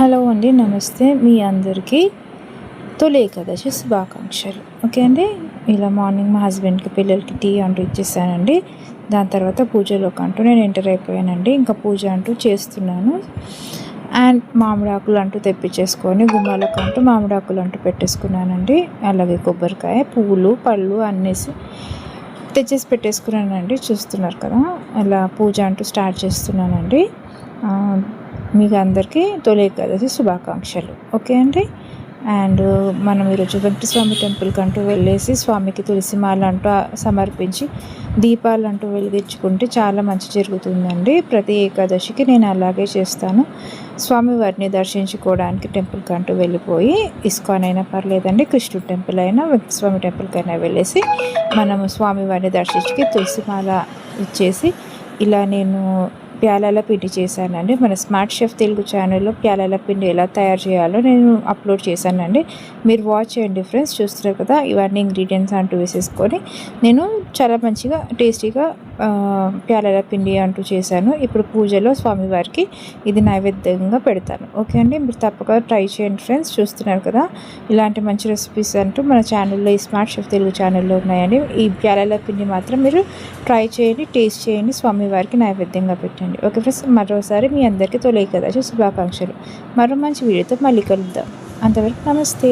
Hello అండి, నమస్తే. మీ అందరికీ తొలి ఏకాదశి శుభాకాంక్షలు. ఓకే అండి. ఇలా మార్నింగ్ మా హస్బెండ్కి పిల్లలకి టీ అంటూ ఇచ్చేసానండి. దాని తర్వాత పూజలోకి అంటూ నేను ఎంటర్ అయిపోయానండి. ఇంకా పూజ అంటూ చేస్తున్నాను. అండ్ మామిడాకులు అంటూ తెప్పించేసుకొని గుమ్మాలకు అంటూ మామిడాకులు అంటూ పెట్టేసుకున్నానండి. అలాగే కొబ్బరికాయ, పువ్వులు, పళ్ళు అన్నేసి తెచ్చేసి పెట్టేసుకున్నానండి. చూస్తున్నారు కదా, అలా పూజ అంటూ స్టార్ట్ చేస్తున్నానండి. మీకు అందరికీ తొలి ఏకాదశి శుభాకాంక్షలు. ఓకే అండి. అండ్ మనం ఈరోజు వెంకటేశ్వర స్వామి టెంపుల్కి అంటూ వెళ్ళేసి స్వామికి తులసిమాల అంటూ సమర్పించి దీపాలు అంటూ వెలిగించుకుంటే చాలా మంచి జరుగుతుందండి. ప్రతి ఏకాదశికి నేను అలాగే చేస్తాను. స్వామివారిని దర్శించుకోవడానికి టెంపుల్కి అంటూ వెళ్ళిపోయి ఇస్కాన్ అయినా పర్లేదండి, కృష్ణుడు టెంపుల్ అయినా వెంకటస్వామి టెంపుల్కి అయినా వెళ్ళేసి మనము స్వామివారిని దర్శించుకి తులసిమాల ఇచ్చేసి ఇలా నేను ప్యాలాల పిండి చేశానండి. మన స్మార్ట్ షెఫ్ తెలుగు ఛానల్లో ప్యాలాల పిండి ఎలా తయారు చేయాలో నేను అప్లోడ్ చేశానండి. మీరు వాచ్ చేయండి ఫ్రెండ్స్. చూస్తున్నారు కదా, ఇవన్నీ ఇంగ్రీడియంట్స్ అంటూ వేసేసుకొని నేను చాలా మంచిగా టేస్టీగా ప్యాలాల పిండి అంటూ చేశాను. ఇప్పుడు పూజలో స్వామివారికి ఇది నైవేద్యంగా పెడతాను. ఓకే అండి, మీరు తప్పక ట్రై చేయండి ఫ్రెండ్స్. చూస్తున్నారు కదా, ఇలాంటి మంచి రెసిపీస్ అంటూ మన ఛానల్లో, ఈ స్మార్ట్ షెఫ్ తెలుగు ఛానల్లో ఉన్నాయండి. ఈ ప్యాలాల పిండి మాత్రం మీరు ట్రై చేయండి, టేస్ట్ చేయండి, స్వామివారికి నైవేద్యంగా పెట్టండి. ఓకే ఫ్రెండ్స్, మరోసారి మీ అందరికీ తొలి ఏకాదశి శుభాకాంక్షలు. మరో మంచి వీడియోతో మళ్ళీ కలుద్దాం. అంతవరకు నమస్తే.